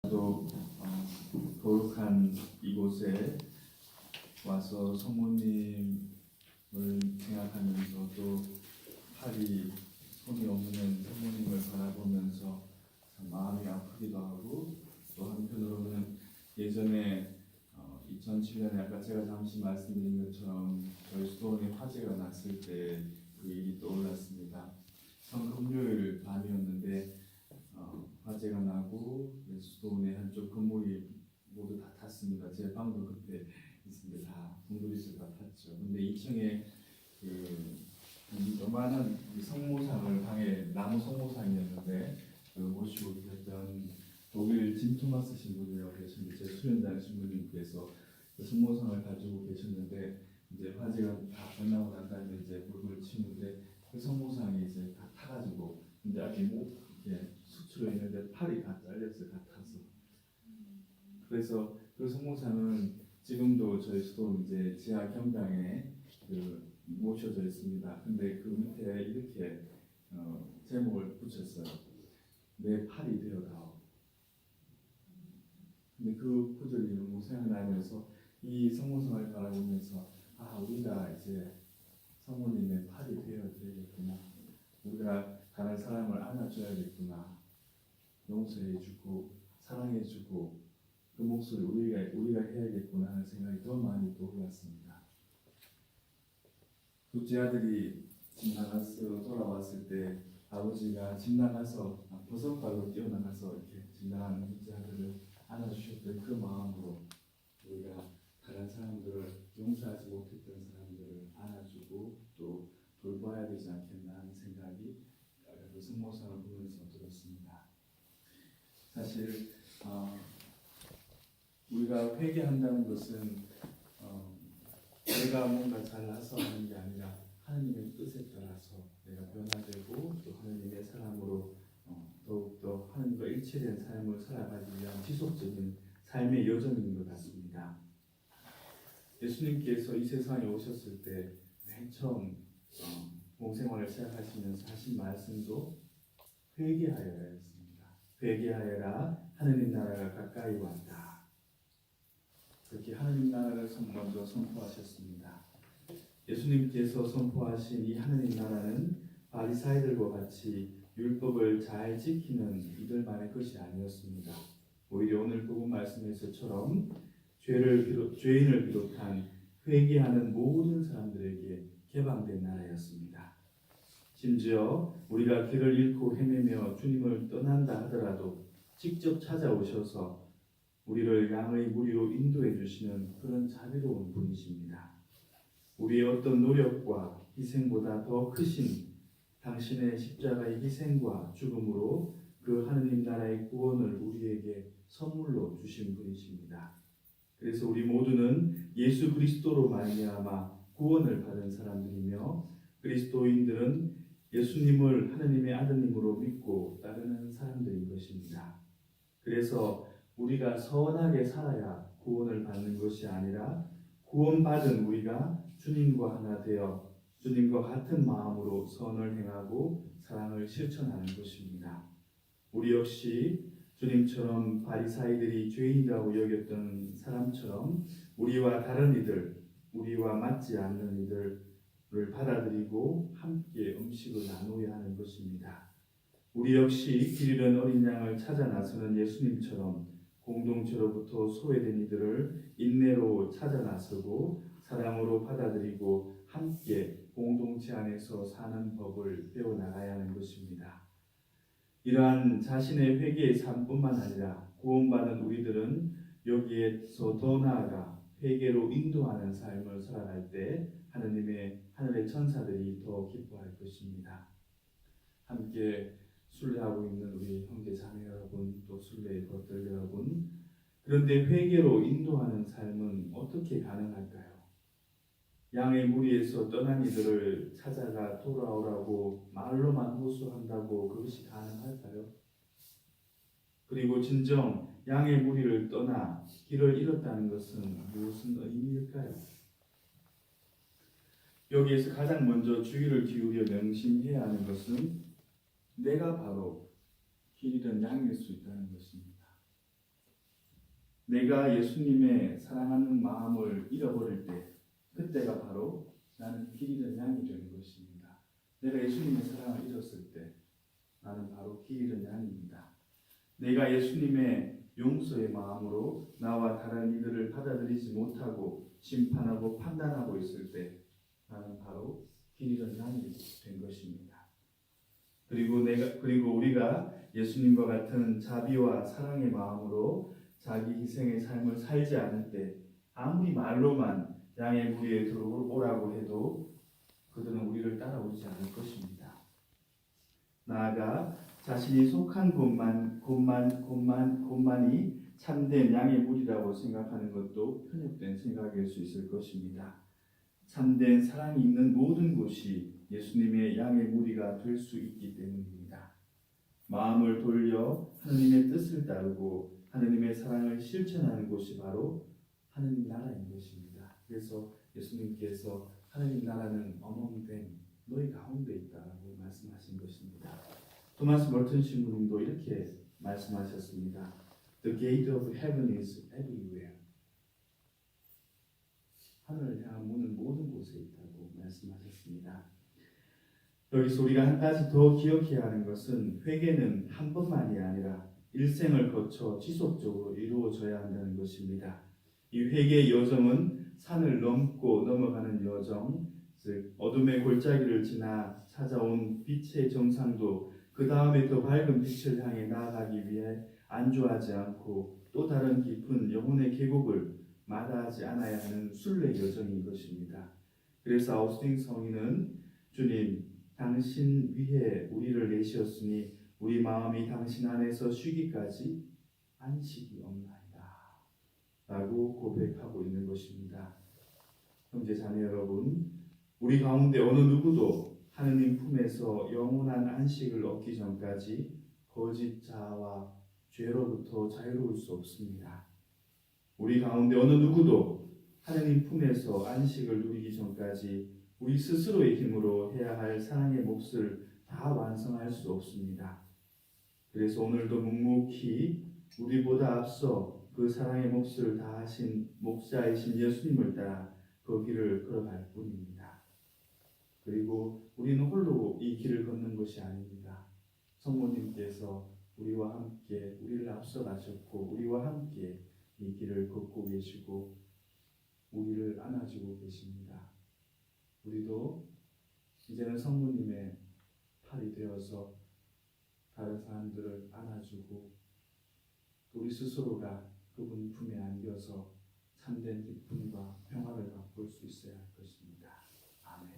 또 거룩한 이곳에 와서 성모님을 생각하면서 또 팔이 손이 없는 성모님을 바라보면서 참 마음이 아프기도 하고, 또 한편으로는 예전에 2007년에 아까 제가 잠시 말씀드린 것처럼 저희 수도원에 화재가 났을 때 그 일이 떠올랐습니다. 금요일 밤이었는데 화재가 나고 수도원의 한쪽 건물이 모두 다 탔습니다. 제 방도 그때 있습니다. 다 동굴에서 다 탔죠. 근데 2층에 요만한 성모상을 방에 나무 성모상이었는데 모시고 계셨던 독일 진토마스 신부님이라고 계셨는데 제 수련장 신부님께서 그 성모상을 가지고 계셨는데 이제 화재가 다 끝나고 난 다음에 이제 불을 치는데 그 성모상이 이제 다 타가지고 이제 아직 이렇게 수치로 있는데 팔이 다 잘렸어요. 다 타서. 그래서 그 성모상은 지금도 저희 수도 이제 지하 경당에 모셔져 있습니다. 근데 그 밑에 이렇게 제목을 붙였어요. 내 팔이 되어다오. 근데 그 구절이 너무 생각나면서 이 성모상을 바라보면서 우리가 이제 성모님의 팔이 되어드리겠구나. 우리가 다른 사람을 안아줘야겠구나. 용서해주고 사랑해주고 그 목소리 우리가 해야겠구나 하는 생각이 더 많이 떠올랐습니다. 둘째 아들이 집 나가서 돌아왔을 때 아버지가 집 나가서 버섯발로 뛰어나가서 이렇게 집 나가는 둘째 아들을 안아주셨던 그 마음으로 우리가 다른 사람들을 용서하지 못했던 사람들을 안아주고 또 돌봐야 되지 않겠나 하는 생각이 그 성모상을 보면서 들었습니다. 사실 우리가 회개한다는 것은 내가 뭔가 잘나서 하는 게 아니라 하나님의 뜻에 따라서 내가 변화되고 또 하나님의 사랑으로 더욱더 하나님과 일치된 삶을 살아가기 위한 지속적인 삶의 여정인 것 같습니다. 예수님께서 이 세상에 오셨을 때 맨 처음 공생활을 시작하시면서 하신 말씀도 회개하여라 했습니다. 회개하여라, 하느님 나라가 가까이 왔다. 그렇게 하느님 나라를 먼저 선포하셨습니다. 예수님께서 선포하신 이 하느님 나라는 바리사이들과 같이 율법을 잘 지키는 이들만의 것이 아니었습니다. 오히려 오늘 복음 말씀에서처럼 죄인을 비롯한 회개하는 모든 사람들에게 개방된 나라였습니다. 심지어 우리가 길을 잃고 헤매며 주님을 떠난다 하더라도 직접 찾아오셔서 우리를 양의 무리로 인도해 주시는 그런 자비로운 분이십니다. 우리의 어떤 노력과 희생보다 더 크신 당신의 십자가의 희생과 죽음으로 그 하느님 나라의 구원을 우리에게 선물로 주신 분이십니다. 그래서 우리 모두는 예수 그리스도로 말미암아 구원을 받은 사람들이며, 그리스도인들은 예수님을 하느님의 아드님으로 믿고 따르는 사람들인 것입니다. 그래서 우리가 선하게 살아야 구원을 받는 것이 아니라 구원받은 우리가 주님과 하나 되어 주님과 같은 마음으로 선을 행하고 사랑을 실천하는 것입니다. 우리 역시 주님처럼 바리사이들이 죄인이라고 여겼던 사람처럼 우리와 다른 이들, 우리와 맞지 않는 이들을 받아들이고 함께 음식을 나누어야 하는 것입니다. 우리 역시 길 잃은 어린 양을 찾아 나서는 예수님처럼 공동체로부터 소외된 이들을 인내로 찾아 나서고 사랑으로 받아들이고 함께 공동체 안에서 사는 법을 배워나가야 하는 것입니다. 이러한 자신의 회개의 삶뿐만 아니라 구원받은 우리들은 여기에서 더 나아가 회개로 인도하는 삶을 살아갈 때 하늘의 천사들이 더 기뻐할 것입니다. 함께 순례하고 있는 우리 형제 자매 여러분, 또 순례의 것들 여러분, 그런데 회개로 인도하는 삶은 어떻게 가능할까요? 양의 무리에서 떠난 이들을 찾아가 돌아오라고 말로만 호소한다고 그것이 가능할까요? 그리고 진정 양의 무리를 떠나 길을 잃었다는 것은 무슨 의미일까요? 여기에서 가장 먼저 주의를 기울여 명심해야 하는 것은 내가 바로 길 잃은 양일 수 있다는 것입니다. 내가 예수님의 사랑하는 마음을 잃어버릴 때 그때가 바로 나는 길 잃은 양이 되는 것입니다. 내가 예수님의 사랑을 잃었을 때 나는 바로 길 잃은 양입니다. 내가 예수님의 용서의 마음으로 나와 다른 이들을 받아들이지 못하고 심판하고 판단하고 있을 때 나는 바로 길 잃은 양이 된 것입니다. 그리고 우리가 예수님과 같은 자비와 사랑의 마음으로 자기 희생의 삶을 살지 않을 때 아무리 말로만 양의 무리에 들어오라고 해도 그들은 우리를 따라오지 않을 것입니다. 나아가 자신이 속한 곳만이 참된 양의 무리라고 생각하는 것도 편협된 생각일 수 있을 것입니다. 참된 사랑이 있는 모든 곳이 예수님의 양의 무리가 될 수 있기 때문입니다. 마음을 돌려 하느님의 뜻을 따르고 하느님의 사랑을 실천하는 곳이 바로 하느님 나라인 것입니다. 그래서 예수님께서 하느님 나라는 어멍된 너희 가운데 있다라고 말씀하신 것입니다. 토마스 멀튼 신부님도 이렇게 말씀하셨습니다. The gate of heaven is everywhere. 하늘을 향한 문은 모든 곳에 있다고 말씀하셨습니다. 여기서 우리가 한 가지 더 기억해야 하는 것은 회개는 한 번만이 아니라 일생을 거쳐 지속적으로 이루어져야 한다는 것입니다. 이 회개의 여정은 산을 넘고 넘어가는 여정, 즉 어둠의 골짜기를 지나 찾아온 빛의 정상도 그 다음에 더 밝은 빛을 향해 나아가기 위해 안주하지 않고 또 다른 깊은 영혼의 계곡을 마다하지 않아야 하는 순례 여정인 것입니다. 그래서 아우스팅 성인은 주님, 당신 위에 우리를 내시었으니 우리 마음이 당신 안에서 쉬기까지 안식이 없나이다 라고 고백하고 있는 것입니다. 형제 자매 여러분, 우리 가운데 어느 누구도 하느님 품에서 영원한 안식을 얻기 전까지 거짓 자아와 죄로부터 자유로울 수 없습니다. 우리 가운데 어느 누구도 하느님 품에서 안식을 누리기 전까지 우리 스스로의 힘으로 해야 할 사랑의 몫을 다 완성할 수 없습니다. 그래서 오늘도 묵묵히 우리보다 앞서 그 사랑의 몫을 다 하신 목자이신 예수님을 따라 그 길을 걸어갈 뿐입니다. 그리고 우리는 홀로 이 길을 걷는 것이 아닙니다. 성모님께서 우리와 함께 우리를 앞서 가셨고 우리와 함께 이 길을 걷고 계시고 우리를 안아주고 계십니다. 우리도 이제는 성모님의 팔이 되어서 다른 사람들을 안아주고 우리 스스로가 그분 품에 안겨서 참된 기쁨과 평화를 맛볼 수 있어야 할 것입니다. 아멘.